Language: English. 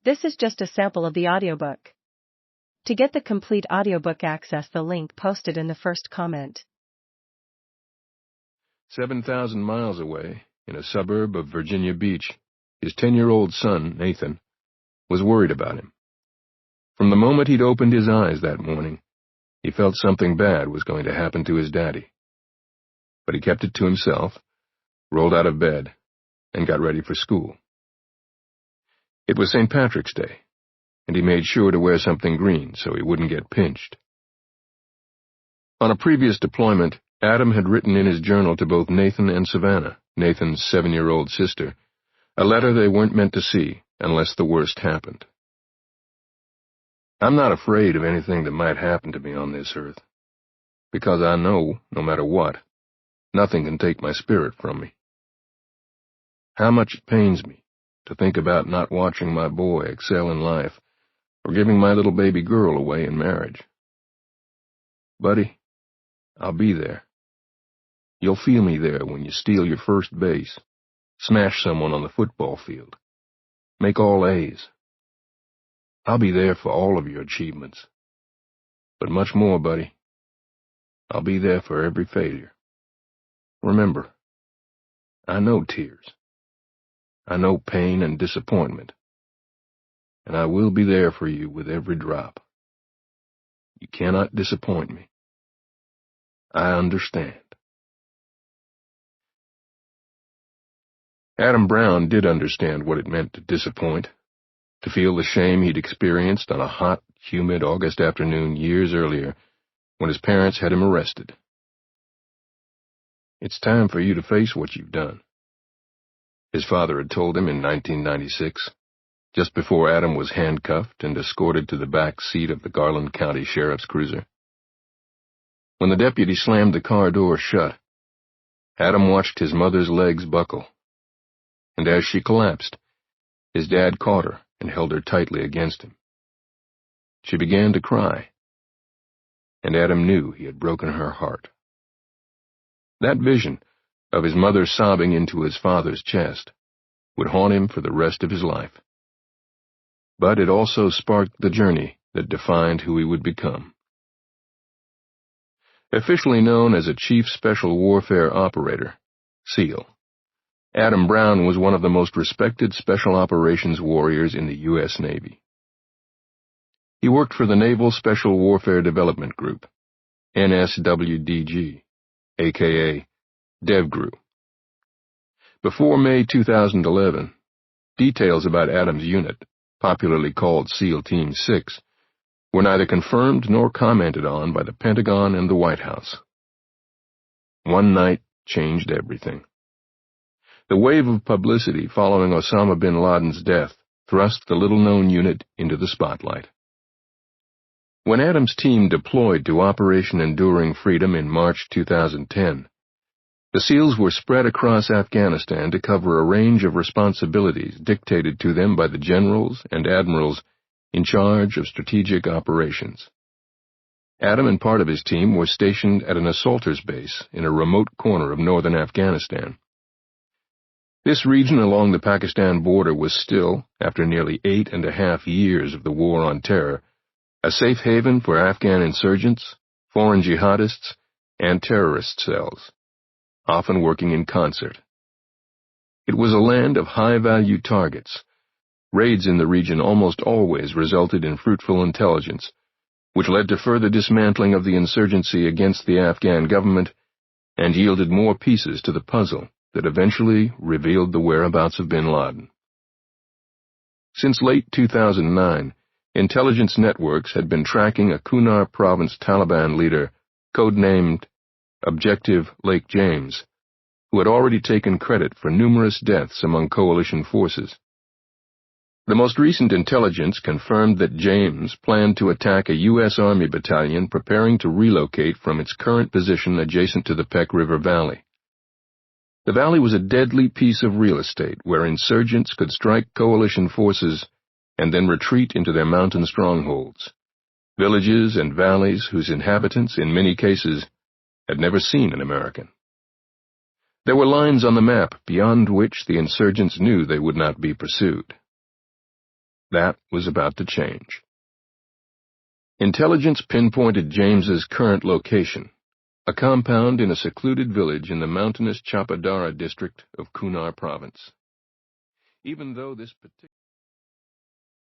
This is just a sample of the audiobook. To get the complete audiobook, access the link posted in the first comment. 7,000 miles away, in a suburb of Virginia Beach, his 10-year-old son, Nathan, was worried about him. From the moment he'd opened his eyes that morning, he felt something bad was going to happen to his daddy. But he kept it to himself, rolled out of bed, and got ready for school. It was St. Patrick's Day, and he made sure to wear something green so he wouldn't get pinched. On a previous deployment, Adam had written in his journal to both Nathan and Savannah, Nathan's 7-year-old sister, a letter they weren't meant to see unless the worst happened. I'm not afraid of anything that might happen to me on this earth, because I know, no matter what, nothing can take my spirit from me. How much it pains me to think about not watching my boy excel in life or giving my little baby girl away in marriage. Buddy, I'll be there. You'll feel me there when you steal your first base, smash someone on the football field, make all A's. I'll be there for all of your achievements. But much more, buddy. I'll be there for every failure. Remember, I know tears. I know pain and disappointment. And I will be there for you with every drop. You cannot disappoint me. I understand. Adam Brown did understand what it meant to disappoint, to feel the shame he'd experienced on a hot, humid August afternoon years earlier when his parents had him arrested. It's time for you to face what you've done, his father had told him in 1996, just before Adam was handcuffed and escorted to the back seat of the Garland County Sheriff's cruiser. When the deputy slammed the car door shut, Adam watched his mother's legs buckle, and as she collapsed, his dad caught her and held her tightly against him. She began to cry, and Adam knew he had broken her heart. That vision of his mother sobbing into his father's chest would haunt him for the rest of his life. But it also sparked the journey that defined who he would become. Officially known as a Chief Special Warfare Operator, SEAL, Adam Brown was one of the most respected special operations warriors in the U.S. Navy. He worked for the Naval Special Warfare Development Group, NSWDG, a.k.a. DevGru. Before May 2011, details about Adam's unit, popularly called SEAL Team 6, were neither confirmed nor commented on by the Pentagon and the White House. One night changed everything. The wave of publicity following Osama bin Laden's death thrust the little-known unit into the spotlight. When Adam's team deployed to Operation Enduring Freedom in March 2010, the SEALs were spread across Afghanistan to cover a range of responsibilities dictated to them by the generals and admirals in charge of strategic operations. Adam and part of his team were stationed at an assaulters' base in a remote corner of northern Afghanistan. This region along the Pakistan border was still, after nearly 8.5 years of the War on Terror, a safe haven for Afghan insurgents, foreign jihadists, and terrorist cells, often working in concert. It was a land of high-value targets. Raids in the region almost always resulted in fruitful intelligence, which led to further dismantling of the insurgency against the Afghan government and yielded more pieces to the puzzle that eventually revealed the whereabouts of bin Laden. Since late 2009, intelligence networks had been tracking a Kunar province Taliban leader, codenamed Objective Lake James, who had already taken credit for numerous deaths among coalition forces. The most recent intelligence confirmed that James planned to attack a U.S. Army battalion preparing to relocate from its current position adjacent to the Peck River Valley. The valley was a deadly piece of real estate where insurgents could strike coalition forces and then retreat into their mountain strongholds, villages and valleys whose inhabitants, in many cases, had never seen an American. There were lines on the map beyond which the insurgents knew they would not be pursued. That was about to change. Intelligence pinpointed James's current location, a compound in a secluded village in the mountainous Chapadara district of Kunar province. Even though this particular